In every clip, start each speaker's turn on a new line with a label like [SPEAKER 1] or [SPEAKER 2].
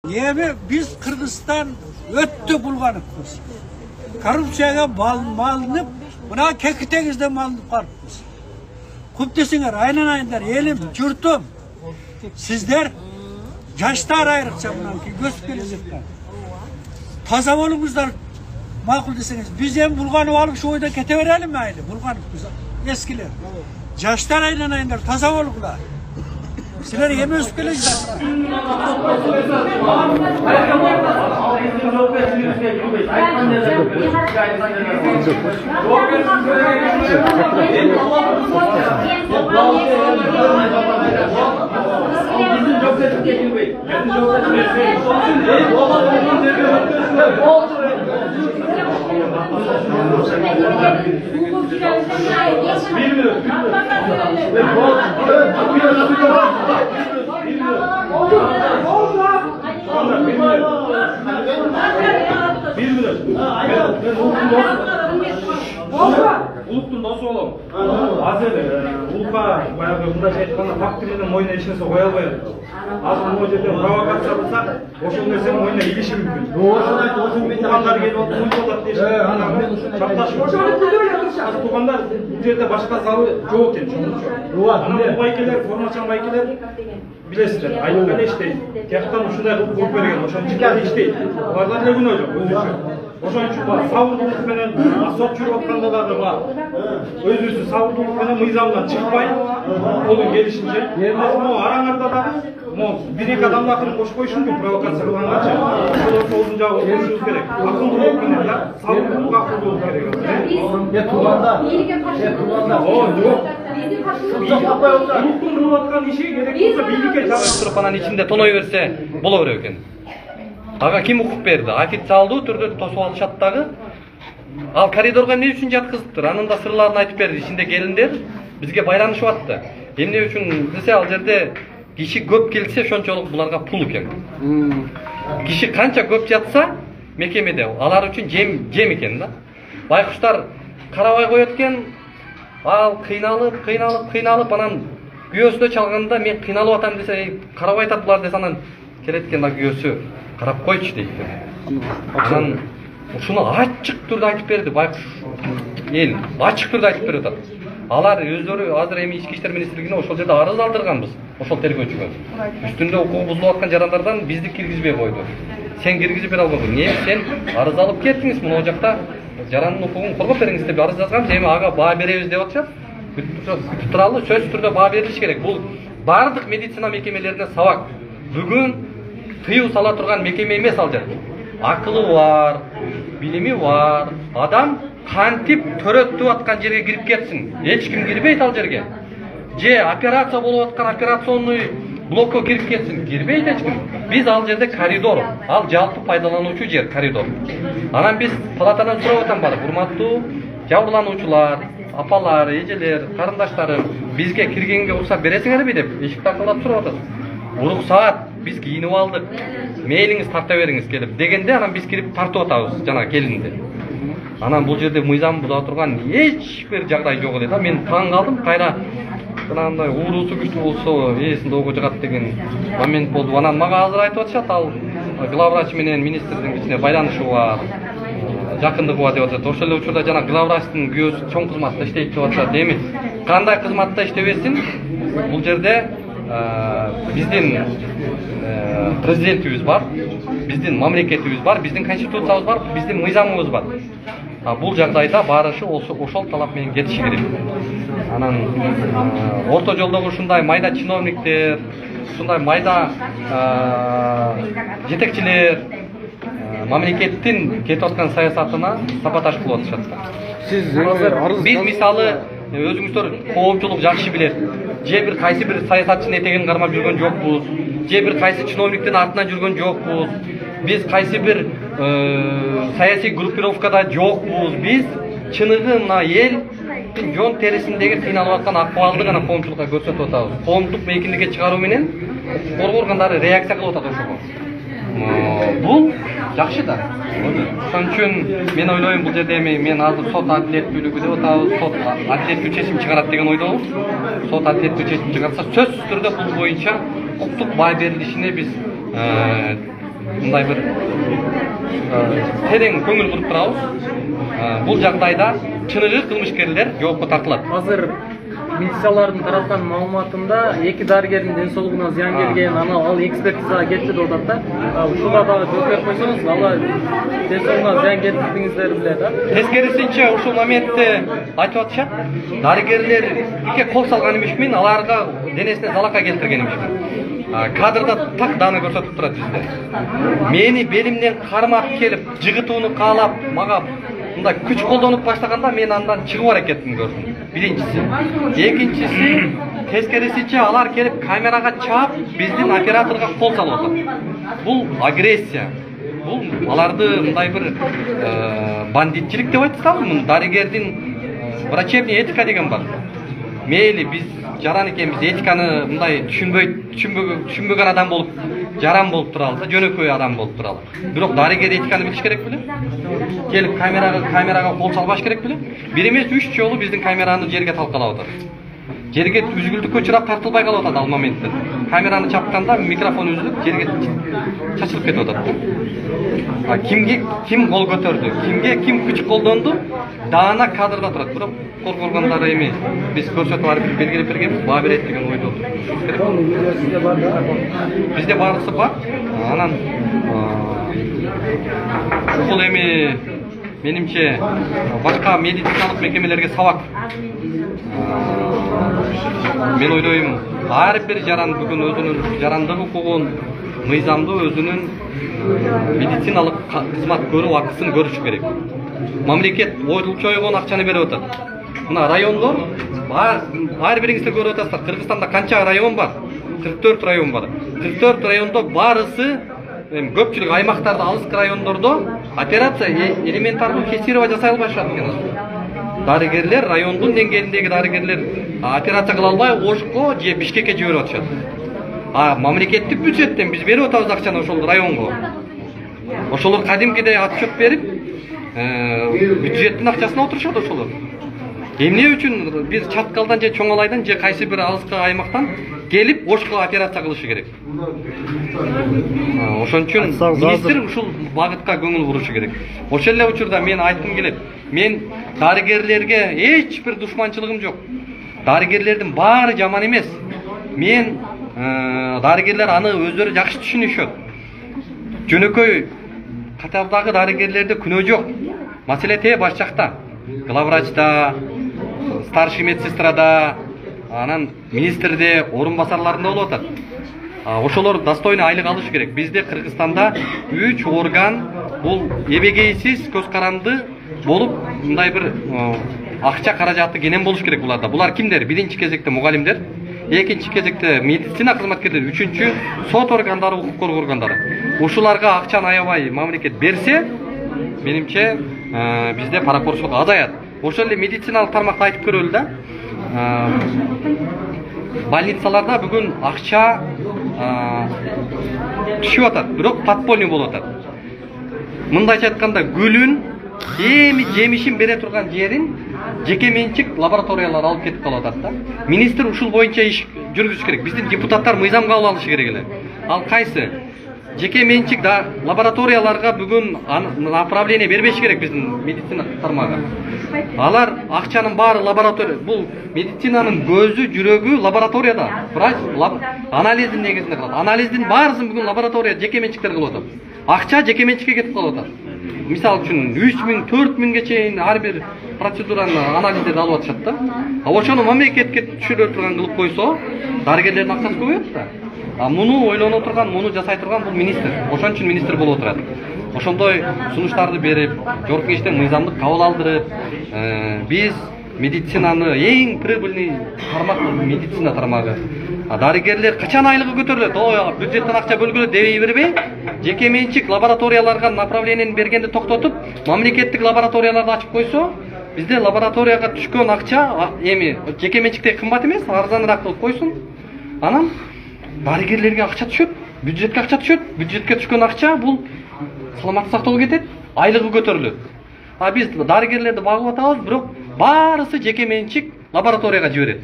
[SPEAKER 1] Niye biz Kırgızistan öttü bulganıpız. Korrupsiyaga malınıp, buna kekitegizde malınıp kalıpız. Kup desinger, aynan elim, jurtum. Sizler yaşlar ayrıkça bundan ki göz gelecekler. Taza olunguzlar makul deseniz. Biz hem bulganıp alıp şu oyda kete verelim mi aile? Bulganıp biz eskiler. Yaşlar aynan taza olunglar. Sizler hem ösüp gelecekler.
[SPEAKER 2] Улуктун досу болом. Азыр улукка баягы мындайча айтканда фактилердин моюна эч нерсе кое албайт. Азыр могу жерде провокация кылсак, ошол нерсенин моюна илиши мүмкүн. Ошону айтып отурмун. Туугандар келип отуруп мынча болот дейт. Чапташып. Туугандар бул жерде башка залы жок экен, чоңчу. Анан бул байкелер, формачан байкелер билесиздер, айткан эчтейт. Тияктан ушундай кылып коюп берген, ошонун ичинде эчтейт. Аларда деле күнөө жок, өзүчө. Ошон үчүн сабырдуулук менен сот жүрүп атканда дагы бар. Өзүбүздүн сабырдуулук менен мыйзамдан чыкпай, колдон келишинче. Могу араңарда дагы могу бир-эки адамды акырын кошуп коюш мүмкүн провокация кылганганчы. Ошолдун жагы окушубуз керек. Акылдуулук менен да, сабырдуулук акылдуулук керек. Тууганда. О, жок. Улуттун кылып аткан иши керек болсо бийликке жагып туруп анан ичинде тоной берсе боло берет экен. Ага ким укук берди? Официалдуу түрдө тосуп алышат дагы. Ал коридорго эмне үчүн жаткызыптыр? Анын да сырларын айтып берди. Ичинде келиндер бизге байланышып атты. Эмне үчүн десе ал жерде киши көп келсе ошончолук буларга пул экен. Киши канча көп жатса мекемеде алар үчүн жем экен да. Байкуштар карабай коет экен. Ал кыйналып анан күйөөсүнө чалганда мен кыйналып атам десе карабай атат булар десе анан келет экен да күйөөсү карап койчу дейт. Анан ушуну ачык түрдө айтып берди байкуш эл. Ачык түрдө айтып берип атат. Алар өздөрү азыр эми ички иштер министрлигине ошол жерде арыз алдырганбыз. Ошол тергөөчүгө. Үстүндө укугу бузулуп аткан жарандардан бизди киргизбей койду. Сен киргизип бере албадың. Эмне сен арыз алып кеттиңиз, мына жакта жарандын укугун коргоп бериңиз деп арыз жазганбыз. Эми ага баа беребиз деп атышат. Күтүп туралы сөзсүз түрдө баа берилиш керек. Бул бардык медицина мекемелерине сабак. Бүгүн тыюу сала турган мекеме эмес ал жер. Акылы бар, билими бар. Адам кантип төрөтүп аткан жерге кирип кетсин. Эч ким кирбейт ал жерге. Же операция болуп аткан операционный блокко кирип кетсин. Кирбейт эч ким. Биз ал жерде коридор. Ал жалпы пайдалануучу жер коридор. Анан биз палатадан сурап атам бар. Урматтуу жабырлануучулар, апалар, эжелер, карындаштарым, бизге киргенге уруксат бересиңерби деп эшик такылдап сурап атат. Уруксат биз кийинип алдык. Мейлиңиз тарта бериңиз келип дегенде анан биз кирип тартып атабыз жана келинди. Анан бул жерде мыйзам буза турган эч бир жагдай жок эле да. Мен таң калдым. Кайра мындай уурусу күчтүү болсо ээсинде ого жагат деген момент болду. Анан мага азыр айтып атышат ал главврач менен министрдин ичине байланышы бар. Жакындыгы бар деп атат. Ошол эле учурда жана главврачтын күйөөсү чоң кызматта иштейт деп атышат. Эми кандай кызматта иштебесин бул жерде биздин президентибиз бар, биздин мамлекетибиз бар, биздин конституциябыз бар, биздин мыйзамыбыз бар. Бул жагдайда барышы ошол талап менен кетиши керек. Анан орто жолдогу ушундай майда чиновниктер, ушундай майда жетекчилер мамлекеттин кетип аткан саясатына сапаташ кылып атышат. Биз мисалы өзүңүздөр коомчулук жакшы билет. Же бир кайсы бир саясатчынын этегин кармап жүргөн жокпуз. Же бир кайсы чиновниктин артынан жүргөн жокпуз. Биз кайсы бир саясий группировкада жокпуз. Биз чыныгы мына эл жон терисиндеги кыйналып аткан акыбалды гана коомчулукка көрсөтүп атабыз. Коомдук мейкиндикке чыгаруу менен коргоо органдары реакция кылып атат ошого. Бул жакшы да. Ошон үчүн мен ойлойм бул жерде эми мен азыр сот адилеттүүлүгү деп атабыз, сот адилеттүү чечим чыгарат деген ойдобуз. Сот адилеттүү чечим чыгарса сөзсүз түрдө бул боюнча уктук баа берилишине биз
[SPEAKER 3] мындай бир терең көңүл буруп турабыз. Бул жагдайда чыныгы кылмышкерлер жоопко тартылат.
[SPEAKER 4] Азыр милициялардын тараткан маалыматында эки дарыгердин ден соолугуна зыян келген, ал экспертизага кетти деп атат да. Ушуга дагы жооп берип койсоңуз, алар ден соолугуна зыян келтирдиңиздер беле да.
[SPEAKER 3] Тескерисинче ушул моментте айтып атышат. Дарыгерлерге кол салган эмесмин, аларга денесине залака келтирген эмесмин. Кадрда так даны көрсөтүп турат бизде. Мени белимден кармап келип, жыгытууну каалап, мага мындай күч колдонуп баштаганда мен андан чыгып аракетин көрдүм. Биринчиси. Экинчиси, тескерисинче алар келип камерага чаап, биздин операторго кол салып атат. Бул агрессия. Бул аларды мындай бир бандитчилик деп айтсам, дарыгердин врачебный этика деген бар. Мейли биз жаран экенбиз, этиканы мындай түшүнбөгөн адам болуп, жаран болуп туралы да, жөнөкөй адам болуп туралы. Бирок дарыгер этиканы билиш керек беле? Келип камерага кол салбаш керек беле? Бир эмес 3 жолу биздин камераны жерге талкалап атат. Жерге үзгүлдүккө учурап тартылбай калып атат ал моментте. Камераны чапканда микрофон үзүлүп, жерге чачылып кетип атат. Ким кол көтөрдү, кимге ким күч колдонду, даана кадрда турат. Бирок коргонгондор эми биз көрсөтүп белгилеп бергенбиз, баа берет деген ойдо. Бизде баарысы бар. Анан ушул эми менимче башка медициналык мекемелерге сабак. Мен ойлойм, ар бир жаран бүгүн өзүнүн жарандык укугун, мыйзамды өзүнүн медициналык кызмат көрүү акысын көрүшү керек. Мамлекет чойгон акчаны берип атат. Мына райондор ар бириңиздер көрүп атасыздар. Кыргызстанда канча район бар? 44 район бар. 44 райондо баарысы көпчүлүк аймактарда, алыскы райондордо операция элементарлуу кесирово жасай албашат экен. Дарыгерлер, райондун деңгээлиндеги дарыгерлер операция кыла албай Ошко же Бишкекке жиберип атышат. Мамлекеттик бюджеттен биз берип атабыз акчаны ошол районго. Ошолор кадимкидей отчет берип, бюджеттин акчасына отурушат ошолор. Эмне үчүн бир Чаткалдан же Чоңалайдан же кайсы бир алыскы аймактан келип Ошко операция кылышы керек. Ошон үчүн министр ушул багытка көңүл бурушу керек. Ошол эле учурда мен айткым келет. Мен дарыгерлерге эч бир душманчылыгым жок. Дарыгерлердин баары жаман эмес. Мен дарыгерлер аны өздөрү жакшы түшүнүшөт. Жөнөкөй катардагы дарыгерлерде күнөө жок. Маселе баш жакта. Главврачта, старший медсестрада, анан министрде, орун басарларында болуп атат. Ошолор достойный айлык алыш керек. Бизде Кыргызстанда 3 орган бул эбегейсиз, көз каранды болуп, мындай бир акча каражаты кенен болуш керек буларда. Булар кимдер? Биринчи кезекте мугалимдер, экинчи кезекте медицина кызматкерлери, үчүнчү сот органдары, укук коргоо органдары. Ушуларга акчаны аябай мамлекет берсе, менимче бизде паракорчулук азаят. Ошол эле медициналык тармакта айтып көрөлү да. Больницаларда бүгүн акча түшүп атат, бирок подпольный болуп атат. Мындайча айтканда, гүлүн, эми жемишин бере турган жерин жеке менчик лабораториялар алып кетип калып атат да. Министр ушул боюнча иш жүргүзүш керек. Биздин депутаттар мыйзам кабыл алышы керек эле. Ал кайсы? Жеке менчик да лабораторияларга бүгүн направление бербеш керек биздин медицина тармагы. Алар акчанын баары лаборатория, бул медицинанын көзү, жүрөгү лабораторияда. Врач анализдин негизинде кылат. Анализдин баарысын бүгүн лаборатория жеке менчиктер кылып атат. Акча жеке менчикке кетип калып атат. Мисалы үчүн 3000, 4000ге чейин ар бир процедураны анализдерди алып атышат да. Ошону мамлекетке түшүрө турган кылып койсо, дарыгерлердин акчасы көбөйөт да. Муну ойлоно турган, муну жасай турган бул министр. Ошон үчүн министр болуп отурат. Ошондой сунуштарды берип, жогорку кеңештен мыйзамдык кабыл алдырып, биз медицинаны эң прибыльный тармак медицина тармагы. Дарыгерлер качан айлыгы көтөрүлөт? Бюджеттен акча бөлгүлөт дей бербей, жеке менчик лабораторияларга направлениени бергенди токтотуп, мамлекеттик лабораторияларды ачып койсо, бизде лабораторияга түшкөн акча эми жеке менчиктей кымбат эмес, арзаныраак кылып койсун. Анан дарыгерлерге акча түшөт, бюджетке акча түшөт, бюджетке түшкөн акча бул саламаттык сактоого кетет, айлыгы көтөрүлөт. Биз дарыгерлерди багып атабыз, бирок баарысы жеке менчик лабораторияга жиберет.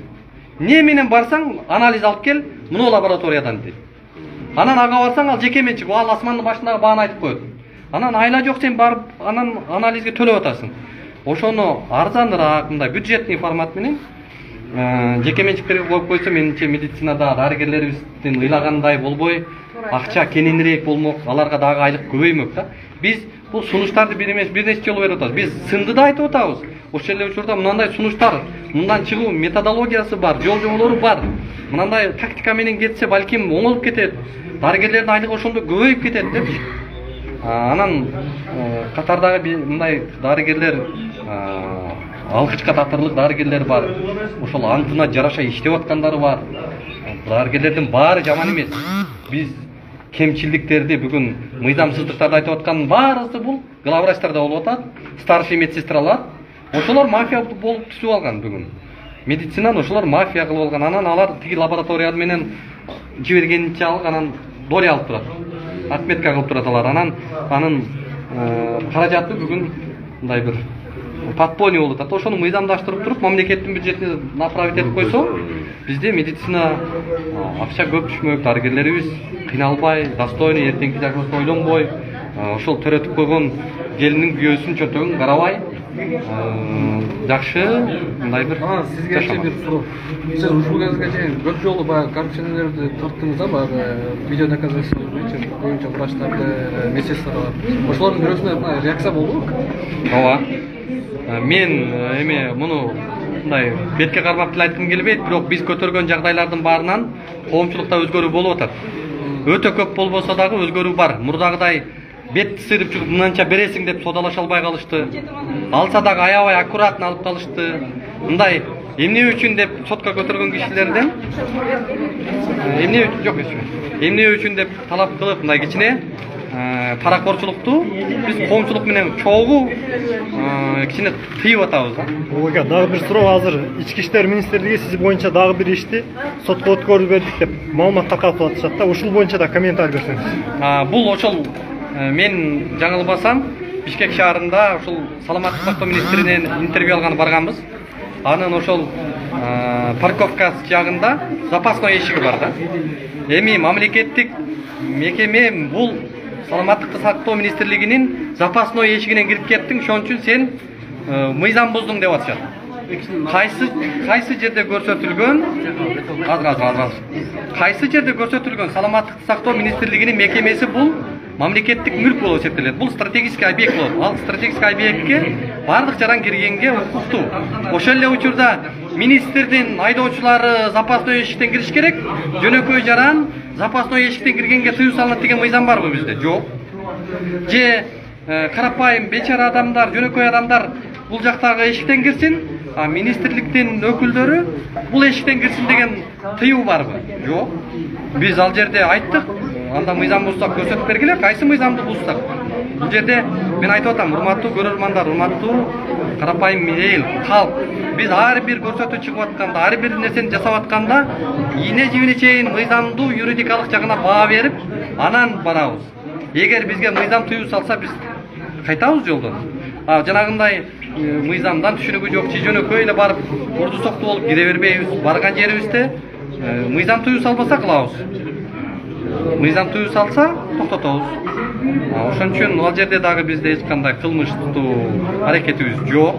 [SPEAKER 3] Не менен барсаң, анализ алып кел, муну лабораториядан дейт. Анан ага барсаң ал жеке менчик, ал асмандын башындагы бааны айтып коет. Анан айла жок сен барып анан анализге төлөп атасың. Ошону арзаныраак мындай бюджетный формат менен жеке менчиктерге коюп койсо менимче медицинада дарыгерлерибиздин ыйлагандай болбой, акча кененирээк болмок, аларга дагы айлык көбөймөк да. Биз бул сунуштарды бир эмес бир нече жолу берип атабыз. Биз сынды да айтып атабыз. Ошол эле учурда мындай сунуштар, мындан чыгуу методологиясы бар, жол жоболору бар. Мындай тактика менен кетсе балким оңолуп кетет. Дарыгерлердин айлыгы ошондо көбөйүп кетет деп. Анан катардагы мындай дарыгерлер алгычка татырлык дарыгерлер бар. Ошол антына жараша иштеп аткандары бар. Дарыгерлердин баары жаман эмес. Биз кемчилдиктерди бүгүн мыйзамсыздыктарды айтып аткандын баарысы бул главврачтарда болуп атат, старший медсестралар. Ошолор мафия болуп түшүп алган бүгүн. Медицинаны ошолор мафия кылып алган. Анан алар тиги лаборатория менен жибергенинче алып анан доля алып турат. Отметка кылып турат алар. Анын каражаты бүгүн мындай бир подполье болуп атат. Ошону мыйзамдаштырып туруп, мамлекеттин бюджетине направить этип койсо, бизде медицина акча көп түшмөк, дарыгерлерибиз кыйналбай, достойный эртеңки жашоосун ойлонбой, ошол төрөтүп койгон келиндин күйөөсүн чөнтөгүн карабай, жакшы мындай бир
[SPEAKER 5] сизге бир суроо. Сиз ушул кезге чейин көп жолу баягы коррупционерлерди тарттыңыз да, баягы видео доказательство боюнча врачтарды, медсестраларды. Ошолордун бирөөсүнө реакция болдубу?
[SPEAKER 3] Ооба. Мен эме муну мындай бетке кармап деле айткым келбейт, бирок биз көтөргөн жагдайлардын баарынан коомчулукта өзгөрүү болуп атат. Өтө көп болбосо дагы өзгөрүү бар. Мурдагыдай бет сырып чыгып мынанча бересиң деп содалаша албай калышты. Алса дагы аябай аккуратно алып калышты. Мындай эмне үчүн деп сотко көтөргөн кишилерден эмне үчүн деп талап кылып мындай кичине паракорчулукту биз коомчулук менен чогуу кичине тыйып атабыз.
[SPEAKER 6] Ага, дагы бир суроо. Азыр Ички иштер министрлиги сиз боюнча дагы бир ишти сотко өткөрүп бердик деп маалымат таркатып атышат да. Ушул боюнча да комментарий берсеңиз.
[SPEAKER 3] Бул ошол мен жаңылбасам Бишкек шаарында ошол саламаттык сактоо министринен интервью алганы барганбыз. Анын ошол парковка жагында запасной эшиги бар да. Эми мамлекеттик мекеме бул саламаттыкты сактоо министрлигинин запасной эшигинен кирип кеттиң, ошон үчүн сен мыйзам буздуң деп атышат. Кайсы жерде көрсөтүлгөн кайсы жерде көрсөтүлгөн саламаттыкты сактоо министрлигинин мекемеси бул мамлекеттик мүлк болуп эсептелет. Бул стратегический объект болот. Ал стратегический объектке бардык жаран киргенге укуктуу. Ошол эле учурда министрдин айдоочулары запасной эшиктен кириш керек. Жөнөкөй жаран запасной эшиктен киргенге тыюу салынат деген мыйзам барбы бизде? Жок. Же карапайым бечара адамдар, жөнөкөй адамдар бул жактагы эшиктен кирсин, а министрликтин өкүлдөрү бул эшиктен кирсин деген тыюу барбы? Жок. Биз ал жерде айттык, анда мыйзам бузсак көрсөтүп бергиле, кайсы мыйзамды бузсак. Бул жерде мен айтып атам, урматтуу көрөрмандар, урматтуу карапайым эл, калк. Биз ар бир көрсөтүү чыгып атканда, ар бир нерсени жасап атканда, ийне жибине чейин мыйзамдуу юридикалык жагына баа берип, анан барабыз. Эгер бизге мыйзам тыюу салса, биз кайтабыз жолдон. Жанагындай мыйзамдан түшүнүгү жок, жөнөкөй эле барып урду сокту болуп кире бербейбиз. Барган жерибизде мыйзам тыюу салбаса кылабыз. Мыйзам тыюу салса токтотобуз. Ошон үчүн ал жерде дагы бизде эч кандай кылмыштуу аракетибиз жок.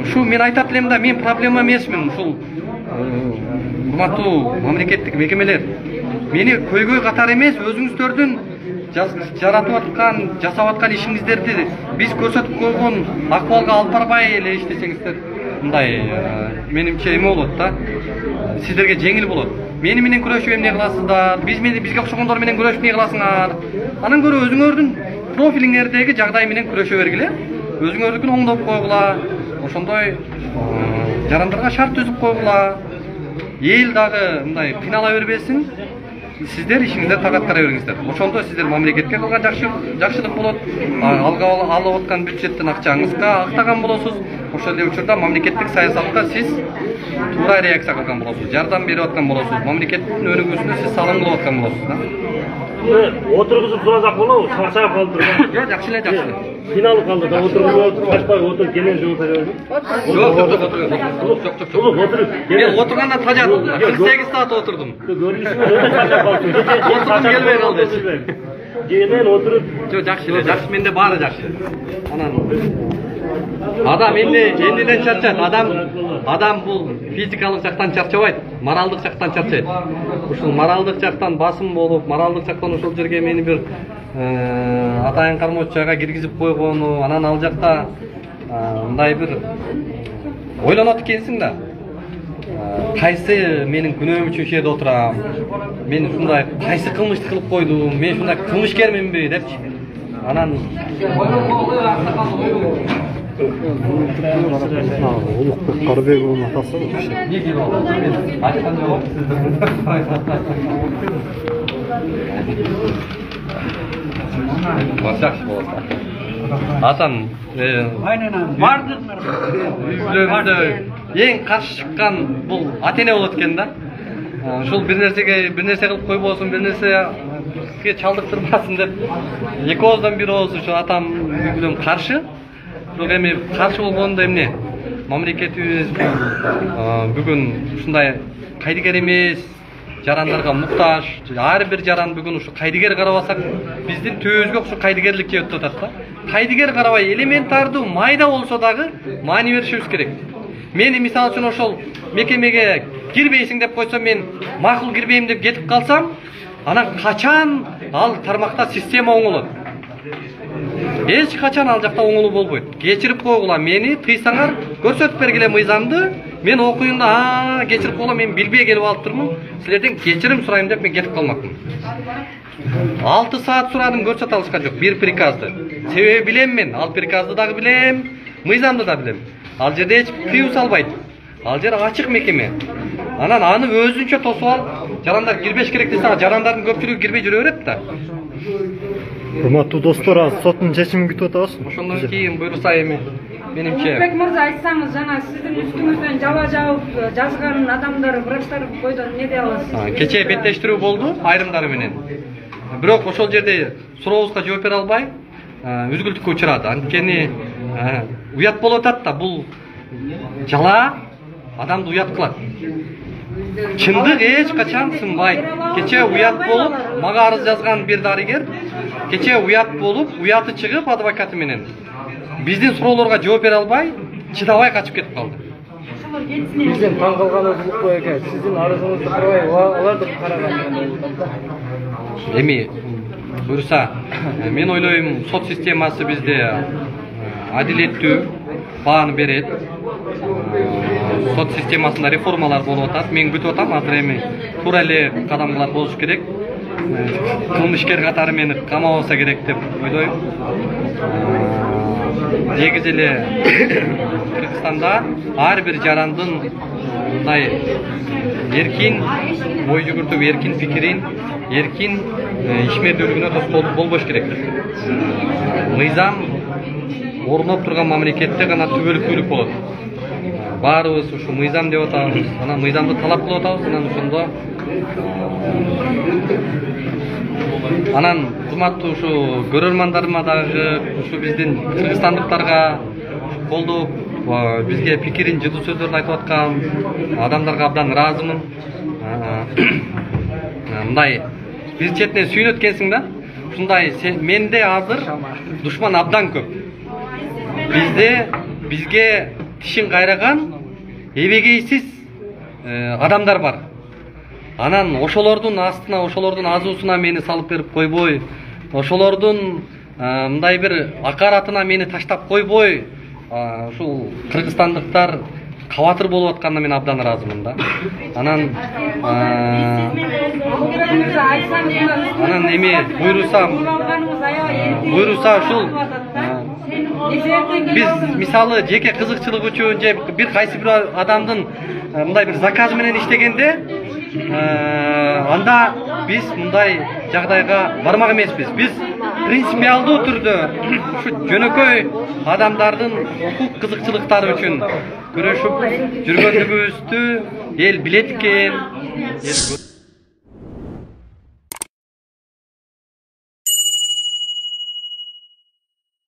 [SPEAKER 3] Ушу мен айтат элем да, мен проблема эмесмин. Ушул урматтуу мамлекеттик мекемелер мени көйгөй катары эмес, өзүңүздөрдүн жаратып аткан, жасап аткан ишиңиздерди биз көрсөтүп койгон акыбалга алып барбай эле иштесеңиздер, мындай менимче эме болот да. Сиздерге жеңил болот. Мени менен күрөшүп эмне кыласыздар? Бизге окшогондор менен күрөшүп эмне кыласыңар? Анан көрө өзүңөрдүн профилиңердеги жагдай менен күрөшө бергиле. Өзүңөрдүкүн оңдоп койгула. Ошондой жарандарга шарт түзүп койгула. Эл дагы мындай кыйнала бербесин. Сиздер ишиңиздерди так аткара бериңиздер. Ошондо сиздер мамлекетке кылган жакшылык болот. Алып аткан бюджеттен акчаңызга актаган болосуз. ошол эле учурда мамлекеттик саясатка сиз туура реакция кылган болосуз, жардам берип аткан болосуз, мамлекеттин өнүгүүсүнө сиз салым кылып аткан болосуз да.
[SPEAKER 7] Отырғызып сұразақ болау, шаршап қалды.
[SPEAKER 3] Жок, жакшы эле.
[SPEAKER 7] Қиналып қалды да, отырғызып, қашпай отырып, келен жол береді.
[SPEAKER 3] Жок. Мен отырғанда тажадым. 48 саат отырдым.
[SPEAKER 7] Көрінісімен өте шаршап қалды.
[SPEAKER 3] Отырғым келбей қалды.
[SPEAKER 7] Жеген отырып.
[SPEAKER 3] Жок, жакшы эле, жакшы, менде баары жакшы. Анан адам эмнеден чарчайт? Адам бул физикалык жактан чарчабайт, моралдык жактан чарчайт. Ушул моралдык жактан басым болуп, моралдык жактан ошол жерге мени бир атайын кармоочу жайга киргизип койгону, анан ал жакта мындай бир ойлонот экенсиң да. Кайсы менин күнөөм үчүн ушул жерде отурам? Мен ушундай кайсы кылмышты кылып койдум? Мен ушундай кылмышкерминби депчи. Анан
[SPEAKER 6] Улукбек Карыбековдун атасы.
[SPEAKER 3] не деп алды? Мен айткан жок. Жакшы болот. Асан
[SPEAKER 1] Aynen abi. Vardır mı?
[SPEAKER 3] үйлөрүндө эң каршы чыккан бул ата-эне болот экен да. Ушул бир нерсе кылып койбосун, бир нерсеге чалдыктырбасын деп эки ооздон бир ооз ушу атам бүгүн каршы. Бирок эми каршы болгондо эмне? Мамлекетибиз бүгүн ушундай кайдыгер эмес, жарандарга муктаж. Ар бир жаран бүгүн ушу кайдыгер карабасак, биздин төбөбүзгө ушу кайдыгерлик жеп атат да. Кайдыгер карабай элементардуу майда болсо дагы маани беришибиз керек. Мен мисалы үчүн ошол мекемеге кирбейсиң деп койсом, мен макул кирбейм деп кетип калсам, анан качан ал тармакта система оңолот? Эч качан ал жакта оңолуу болбойт. Кечирип койгула, мени тыйсаңар, көрсөтүп бергиле мыйзамды. Мен окуюнда кечирип койгула, мен билбей келип алыптырмын. Силерден кечирим сурайм деп мен кетип калмакмын. 6 саат сурадым, көрсөтө алышкан жок бир приказды. Себеби билем мен, ал приказды дагы билем, мыйзамды да билем. Ал жерде эч тыюу салбайт. Ал жер ачык мекеме. Анан аны өзүнчө тосуп алып, жарандар кирбеш керек десе, жарандардын көпчүлүгү кирбей жүрө берет да.
[SPEAKER 6] Урматтуу достор, соттун чечимин күтүп атабыз.
[SPEAKER 3] Ошондон кийин буйруса эми менимче.
[SPEAKER 8] Улукбек мырза, айтсаңыз, жана сиздин үстүңүздөн жаба жабып жазган адамдар, врачтар койдон эмне дей аласыз?
[SPEAKER 3] Кечээ беттештирүү болду айрымдары менен. Бирок ошол жерде сурообузга жооп бере албай, үзгүлтүккө учурады. Анткени уят болуп атат да, бул жала адамды уят кылат. Чындык эч качан сынбайт. Кечээ уят болуп, мага арыз жазган бир дарыгер, кечээ уят болуп, уяты чыгып адвокаты менен биздин суроолорго жооп бере албай, чыдабай качып кетип калды.
[SPEAKER 4] Бизден таң калганыбыз Улукбек ака, сиздин арызыңызды карабай, аларды караган.
[SPEAKER 3] Эми буюрса, мен ойлойм, сот системасы бизде адилеттүү бааны берет. Сот системасында реформалар болуп атат. Мен күтүп атам, азыр эми туура эле кадамдар болуш керек. Кылмышкер катары мени камабаса керек деп ойлойм. Негизи эле Кыргызстанда ар бир жарандын мындай эркин ой жүгүртүп, эркин пикирин, эркин ишмердүүлүгүнө тоскоолдук болбош керек. Мыйзам орноп турган мамлекетте гана түбөлүктүүлүк болот. Баарыбыз ушу мыйзам деп атабыз, анан мыйзамды талап кылып атабыз, анан ошондо анан урматтуу ушу көрөрмандарыма дагы, ушу биздин кыргызстандыктарга колдоп, бизге пикирин жыдуу сөздөрүн айтып аткан адамдарга абдан ыраазымын. Мындай биз четинен сүйүнөт экенсиң да. Ушундай менде азыр душман абдан көп. Бизге тишин кайраган эбегейсиз адамдар бар. Анан ошолордун астына, ошолордун азуусуна мени салып берип койбой, ошолордун мындай бир акаратына мени таштап койбой, ушул кыргызстандыктар кабатыр болуп атканына мен абдан ыраазымын да. Анан эми буйруса ушул биз мисалы жеке кызыкчылык үчүн же бир кайсы бир адамдын мындай бир заказы менен иштегенде, анда биз мындай жагдайга бармак эмеспиз. Биз принципиалдуу түрдө ушу жөнөкөй адамдардын укук кызыкчылыктары үчүн күрөшүп жүргөндүгүбүздү эл билет экен.